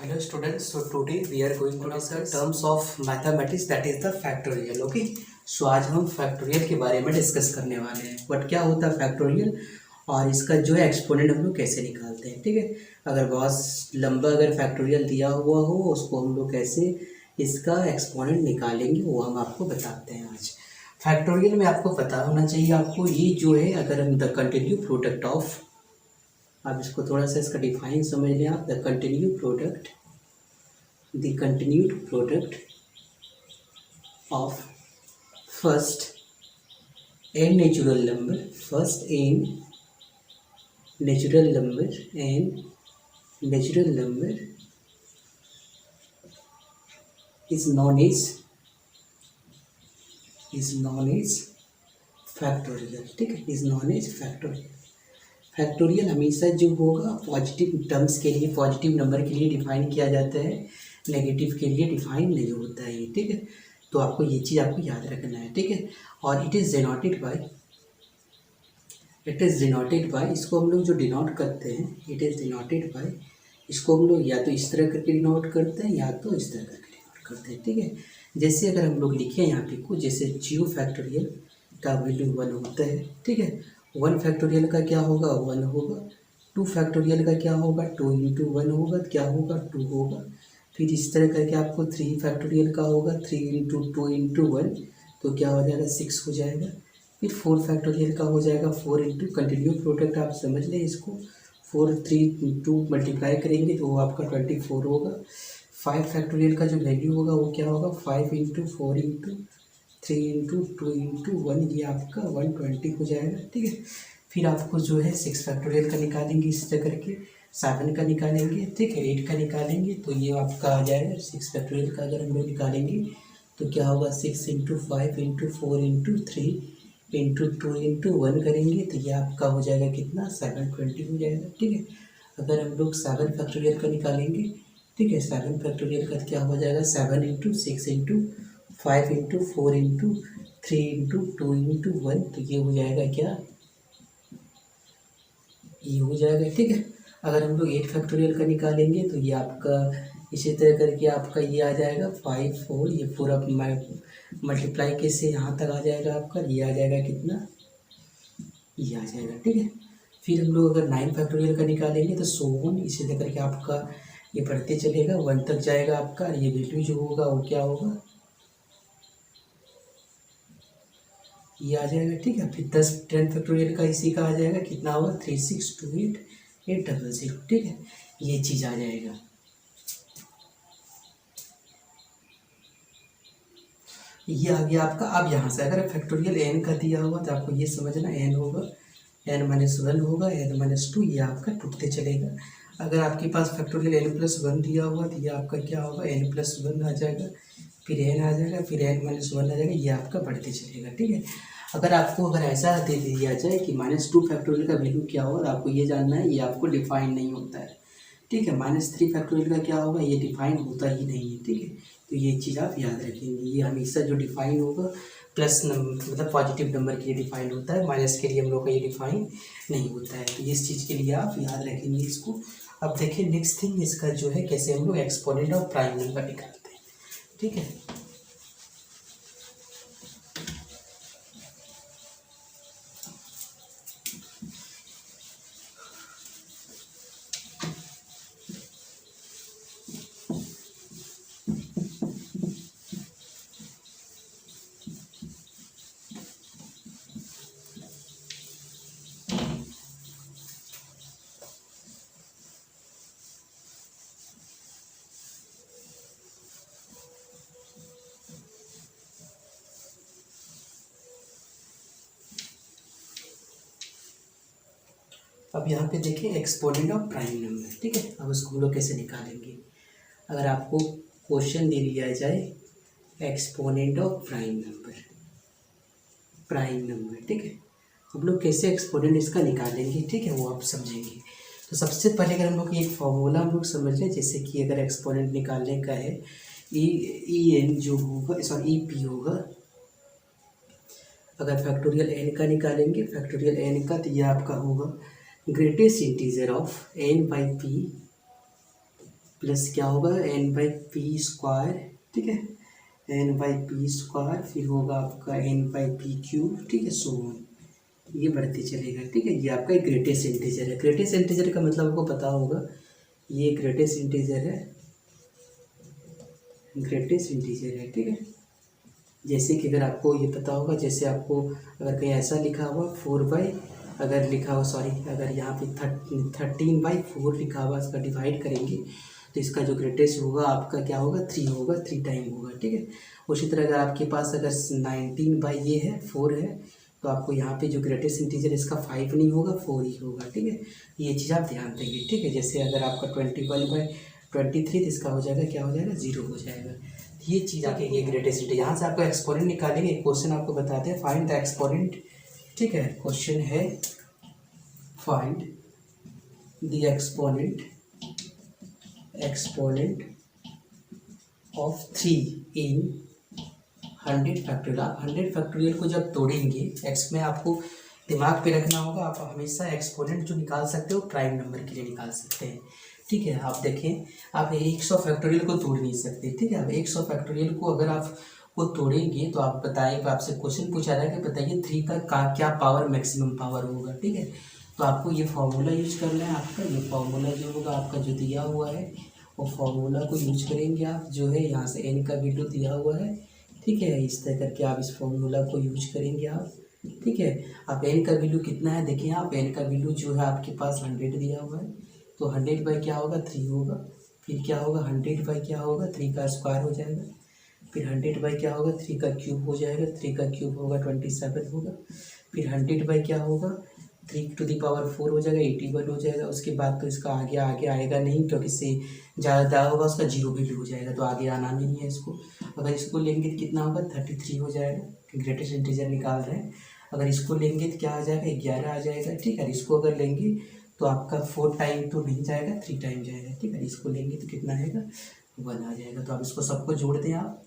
Hello students, so today we are going to discuss terms of mathematics that is the factorial. Okay, so आज हम factorial के बारे में discuss करने वाले हैं. बट क्या होता है फैक्टोरियल और इसका जो है एक्सपोनेंट हम लोग कैसे निकालते हैं. ठीक है, अगर बहुत लंबा अगर फैक्टोरियल दिया हुआ हो उसको हम लोग कैसे इसका एक्सपोनेंट निकालेंगे वो हम आपको बताते हैं आज. फैक्टोरियल में आपको पता होना चाहिए आपको ये जो है अगर हम द कंटिन्यू प्रोडक्ट ऑफ, आप इसको थोड़ा सा इसका डिफाइन समझ लें आप. The continued product of first n natural number is known as factorial. ठीक है, is known as factorial. Factorial हमेशा जो होगा पॉजिटिव टर्म्स के लिए, पॉजिटिव नंबर के लिए डिफाइन किया जाता है, नेगेटिव के लिए डिफाइन नहीं होता है. ठीक है, तो आपको ये चीज़ आपको याद रखना है. ठीक है, और इट इज़ डिनोटेड बाय इसको हम लोग जो डिनोट करते हैं, इट इज़ डिनोटेड बाय इसको हम लोग या तो इस तरह करके डिनोट करते हैं या तो इस तरह करके डिनोट करते हैं. ठीक है, जैसे अगर हम लोग लिखें यहाँ पे को, जैसे 0 फैक्टोरियल का वैल्यू 1 होता है. ठीक है, 1 फैक्टोरियल का क्या होगा 1 होगा. 2 फैक्टोरियल का क्या होगा 2 इंटू 1 होगा, क्या होगा 2 होगा. फिर इस तरह करके आपको 3 फैक्टोरियल का होगा 3 इंटू 2 इंटू 1, तो क्या हो जाएगा 6 हो जाएगा. फिर 4 फैक्टोरियल का हो जाएगा 4 इंटू कंटिन्यू प्रोडक्ट आप समझ लें इसको, 4 3 2 मल्टीप्लाई करेंगे तो वो आपका 24 होगा. 5 फैक्टोरियल का जो वैल्यू होगा वो क्या होगा 5 इंटू 4 इंटू 3 इंटू 2 इंटू 1, ये आपका 120 हो जाएगा. ठीक है, फिर आपको जो है 6 फैक्टोरियल का निकालेंगे इस तरह करके, 7 का निकालेंगे. ठीक है, 8 का निकालेंगे तो ये आपका आ जाएगा 6 फैक्टोरियल का अगर हम लोग निकालेंगे तो क्या होगा 6 into 5 into 4 into 3 into 2 into 1 करेंगे तो ये आपका हो जाएगा कितना 720 हो जाएगा. ठीक है, अगर हम लोग 7 फैक्टोरियल का निकालेंगे, ठीक है, 7 फैक्टोरियल का क्या हो जाएगा 7 into 6 into 5 into 4 into 3 into 2 into 1, तो ये हो जाएगा क्या, ये हो जाएगा. ठीक है, अगर हम लोग 8 फैक्टोरियल का निकालेंगे तो ये आपका इसी तरह करके आपका ये आ जाएगा 5 4, ये पूरा मल्टीप्लाई के से यहाँ तक आ जाएगा आपका, ये आ जाएगा कितना, ये आ जाएगा. ठीक है, फिर हम लोग अगर 9 फैक्टोरियल का निकालेंगे तो 100 इसी तरह करके आपका ये बढ़ते चलेगा 1 तक जाएगा आपका. ये वैल्यू जो होगा वो क्या होगा, ये आ जाएगा. ठीक है, फिर 10 फैक्टोरियल का इसी का आ जाएगा कितना होगा 362800. ठीक है, ये चीज़ आ जाएगा. ये आ गया आपका. अब यहाँ से अगर फैक्टोरियल एन का दिया हुआ तो आपको ये समझना एन होगा, n-1 होगा, n-2, ये आपका टूटते चलेगा. अगर आपके पास फैक्टोरियल n+1 दिया हुआ तो ये आपका क्या होगा n+1 आ जाएगा, फिर n आ जाएगा, फिर n-1 आ जाएगा, ये आपका बढ़ते चलेगा. ठीक है, अगर आपको अगर ऐसा दे दिया जाए कि -2 फैक्टोरियल का वैल्यू क्या होगा, आपको ये जानना है, ये आपको डिफाइन नहीं होता है. ठीक है, -3 फैक्टोरियल का क्या होगा ये डिफाइन होता ही नहीं है. ठीक है, तो ये चीज़ आप याद रखेंगे, ये हमेशा जो डिफाइन होगा प्लस मतलब पॉजिटिव नंबर के लिए डिफाइन होता है, माइनस के लिए हम लोग का ये डिफाइन नहीं होता है. तो इस चीज़ के लिए आप याद रखेंगे इसको. अब देखिए नेक्स्ट थिंग इसका जो है कैसे हम लोग एक्सपोनेंट और प्राइम नंबर निकालते हैं. ठीक है, अब यहाँ पे देखें एक्सपोनेंट ऑफ प्राइम नंबर. ठीक है, अब उसको हम लोग कैसे निकालेंगे. अगर आपको क्वेश्चन दे दिया जाए एक्सपोनेंट ऑफ प्राइम नंबर, ठीक है, हम लोग कैसे एक्सपोनेंट इसका निकालेंगे. ठीक है, वो आप समझेंगे. तो सबसे पहले अगर हम लोग एक फॉर्मूला हम लोग समझ लें, जैसे कि अगर एक्सपोनेंट निकालने का है ई एन जो होगा, सॉरी ई पी होगा. अगर फैक्टोरियल एन का निकालेंगे, फैक्टोरियल एन का, तो यह आपका होगा greatest integer of N by P plus क्या होगा एन बाई पी स्क्वायर, ठीक है, एन बाई पी स्क्वायर, फिर होगा आपका एन बाई पी क्यूब, ठीक है, सो ऑन, ये बढ़ते चलेगा, ठीक है। ये आपका ग्रेटेस्ट इंटीजर है। ग्रेटेस्ट इंटीजर का मतलब आपको पता होगा, ये ग्रेटेस्ट इंटीजर है, ग्रेटेस्ट इंटीजर है, ठीक है। जैसे कि अगर आपको ये पता होगा, जैसे आपको अगर कहीं ऐसा लिखा हुआ 4/, अगर लिखा हुआ, सॉरी, अगर यहाँ पे 13/4 लिखा हुआ, इसका डिवाइड करेंगे तो इसका जो ग्रेटेस्ट होगा आपका क्या होगा, 3 होगा, 3 टाइम होगा, ठीक है। उसी तरह अगर आपके पास अगर 19 ये है 4 है, तो आपको यहाँ पे जो ग्रेटेस्ट इंटीजर इसका 5 नहीं होगा, 4 ही होगा, ठीक है। ये चीज़ आप ध्यान देंगे, ठीक है। जैसे अगर आपका 21/23 तो इसका हो जाएगा, क्या हो जाएगा, 0 हो जाएगा। ये चीज़ आके ये ग्रेटेस्ट इंटीजर, यहाँ से आपको एक्सपोनेंट निकालेंगे। क्वेश्चन आपको बताते हैं फाइंड द एक्सपोनेंट, ठीक है। क्वेश्चन है find the exponent of 3 in 100 factorial. आप 100 फैक्टोरियल को जब तोड़ेंगे, एक्स में आपको दिमाग पे रखना होगा, आप हमेशा एक्सपोनेंट जो निकाल सकते हो प्राइम नंबर के लिए निकाल सकते हैं, ठीक है। आप देखें, आप 100 फैक्टोरियल को तोड़ नहीं सकते, ठीक है। अब 100 फैक्टोरियल को अगर आप को तोड़ेंगे तो आप बताएं, आपसे क्वेश्चन पूछा रहा है कि बताइए 3 का क्या पावर मैक्सिमम पावर होगा, ठीक है। तो आपको ये फार्मूला यूज करना है। आपका ये फार्मूला जो होगा आपका जो दिया हुआ है, वो फार्मूला को यूज करेंगे आप, जो है यहाँ से एन का वैल्यू दिया हुआ है, ठीक है। इस तरह करके आप इस फार्मूला को यूज करेंगे आप, ठीक है। आप एन का वैल्यू कितना है, देखिए आप एन का वैल्यू जो है आपके पास 100 दिया हुआ है, तो 100 क्या होगा, 3 होगा। फिर क्या होगा, 100 क्या होगा, 3 का स्क्वायर हो जाएगा। फिर 100 क्या होगा, 3 का क्यूब हो जाएगा, 3 का क्यूब होगा 27 होगा। फिर 100 क्या होगा, 3 to the power 4 हो जाएगा, 81 हो जाएगा। उसके बाद तो इसका आगे आगे आएगा नहीं, क्योंकि इससे ज़्यादा होगा उसका 0 वैल्यू हो जाएगा, तो आगे आना नहीं है इसको। अगर इसको लेंगे तो कितना होगा, 33 हो जाएगा। ग्रेटेस्ट इंटीजर निकाल रहे हैं। अगर इसको लेंगे तो क्या आ जाएगा, 11 आ जाएगा, ठीक है। इसको अगर लेंगे तो आपका 4 टाइम तो नहीं जाएगा, 3 टाइम जाएगा, ठीक है। इसको लेंगे तो कितना आएगा, 1 आ जाएगा। तो आप इसको सबको जोड़ दें आप,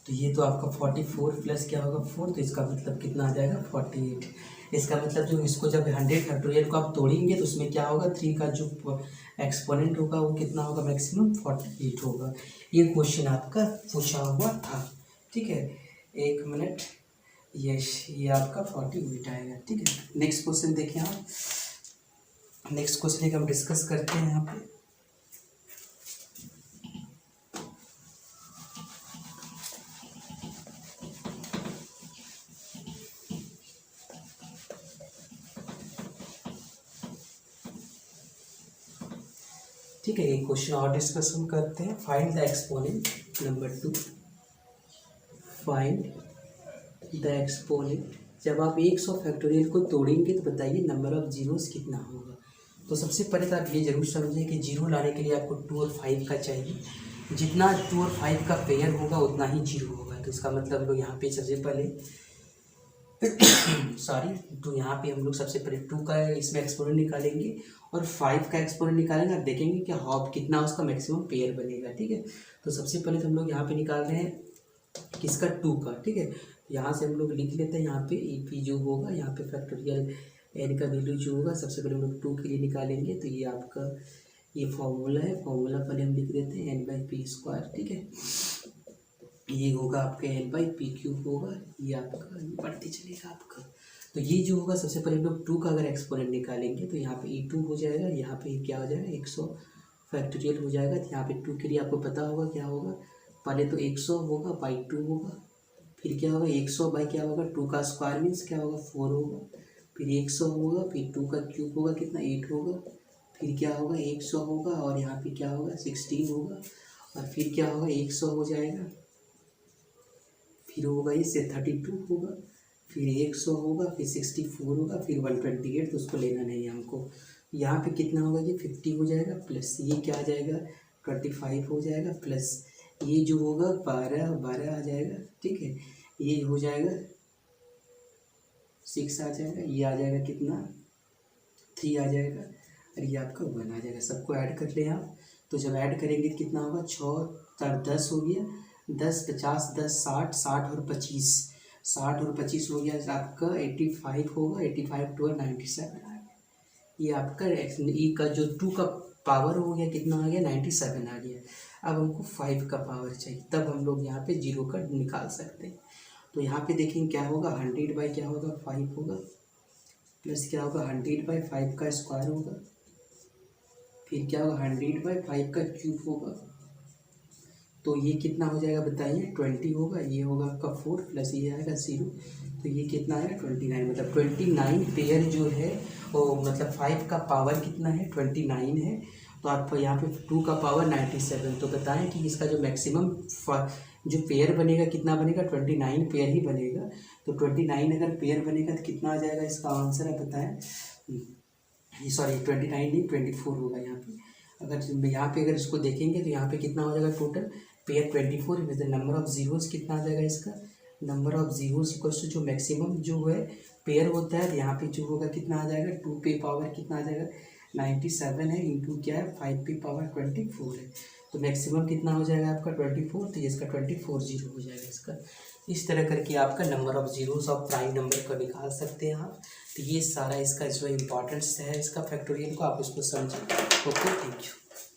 तो ये तो आपका 44 प्लस क्या होगा 4, तो इसका मतलब कितना आ जाएगा, 48। इसका मतलब जो इसको जब 100 फैक्टोरियल को आप तोड़ेंगे तो उसमें क्या होगा, 3 का जो एक्सपोनेंट होगा वो कितना होगा, मैक्सिमम 48 होगा। ये क्वेश्चन आपका पूछा हुआ था, ठीक है। 1 मिनट, ये आपका 48 आएगा, ठीक है। नेक्स्ट क्वेश्चन देखिए आप, नेक्स्ट क्वेश्चन हम डिस्कस करते हैं यहाँ पे। ठीक है, एक क्वेश्चन और डिस्कशन करते हैं। Find the exponent, number 2, find the exponent. जब आप 100 फैक्टोरियल को तोड़ेंगे तो बताइए नंबर ऑफ जीरोस कितना होगा। तो सबसे पहले तो आप ये जरूर समझें कि जीरो लाने के लिए आपको 2 और 5 का चाहिए। जितना 2 और 5 का पेयर होगा उतना ही जीरो होगा। तो इसका मतलब हम लोग यहाँ पे सबसे पहले सॉरी, तो यहाँ पे हम लोग सबसे पहले 2 का इसमें एक्सपोनेंट निकालेंगे और 5 का एक्सपोनेंट निकालेंगे। आप देखेंगे कि हॉप कितना उसका मैक्सिमम पेयर बनेगा, ठीक है। तो सबसे पहले तो हम लोग यहाँ पे निकाल रहे हैं किसका, 2 का, ठीक है। यहाँ से हम लोग लिख लेते हैं, यहाँ पे ई पी जो होगा, यहाँ पे फैक्टोरियल एन का वैल्यू जो होगा सबसे पहले हम लोग 2 के लिए निकालेंगे। तो ये आपका ये फॉर्मूला है, फॉर्मूला पहले हम लिख देते हैं n/p², ठीक है। ये होगा आपका n/p³ होगा, ये आपका बढ़ते चलेगा आपका। तो ये जो होगा सबसे पहले हम लोग 2 का अगर एक्सपोनेंट निकालेंगे तो यहाँ पे E2 हो जाएगा, यहाँ पे क्या हो जाएगा 100 फैक्टोरियल हो जाएगा। तो यहाँ पे 2 के लिए आपको पता होगा क्या होगा, पहले तो 100 होगा बाई 2 होगा, फिर क्या होगा 100 बाई क्या होगा 2 का स्क्वायर मीन्स क्या होगा 4 होगा, फिर 100 होगा, फिर 2 का क्यूब होगा कितना 8 होगा, फिर क्या होगा 100 होगा और यहाँ पे क्या होगा 16 होगा, और फिर क्या होगा 100 हो जाएगा, फिर होगा इससे 32 होगा, फिर 100 होगा, फिर 64 होगा, फिर 128, तो उसको लेना नहीं है हमको। यहाँ पे कितना होगा ये 50 हो जाएगा, प्लस ये क्या आ जाएगा 25 हो जाएगा, प्लस ये जो होगा 12 आ जाएगा, ठीक है। ये हो जाएगा 6 आ जाएगा, ये आ जाएगा कितना 3 आ जाएगा, और ये आपका 1 आ जाएगा। सबको ऐड कर लें आप, तो जब ऐड करेंगे तो कितना होगा 6 10 हो गया, 10 50 10 60 60 और 25 60 और 25 हो गया आपका 85 होगा, 85 2 97 आ गया। ये आपका ई का जो 2 का पावर हो गया कितना आ गया 97 आ गया। अब हमको 5 का पावर चाहिए, तब हम लोग यहाँ पे 0 का निकाल सकते हैं। तो यहाँ पे देखेंगे क्या होगा, 100 बाई क्या होगा 5 होगा, प्लस क्या होगा 100 बाई 5 का स्क्वायर होगा, फिर क्या होगा 100 बाई 5 का क्यूब होगा। तो ये कितना हो जाएगा बताइए, 20 होगा, ये होगा आपका 4 प्लस ये आएगा 0, तो ये कितना आएगा 29। मतलब 29 पेयर जो है वो मतलब 5 का पावर कितना है 29 है। तो आप यहाँ पे 2 का पावर 97। तो बताएं कि इसका जो मैक्सिमम जो पेयर बनेगा कितना बनेगा, 29 पेयर ही बनेगा। तो 29 अगर पेयर बनेगा तो कितना आ जाएगा इसका आंसर, आप बताएं। सॉरी 29 नहीं 24 होगा यहाँ पे। अगर इसको देखेंगे तो यहाँ पे कितना हो जाएगा total pair 24 with the number of zeros कितना आ जाएगा इसका, number of zeros equals to जो मैक्सिमम जो है पेयर होता है, यहाँ पे जो होगा कितना आ जाएगा 2 पे पावर कितना आ जाएगा 97 है, इंटू क्या है 5 पे पावर 24 है। तो मैक्सिमम कितना हो जाएगा आपका 24, तो इसका 24 जीरो हो जाएगा इसका। इस तरह करके आपका number of zeros of prime number को निकाल सकते हैं आप। तो ये सारा इसका जो इम्पोर्टेंस है इसका फैक्टोरियल को आप उसको समझें। Okay, thank you.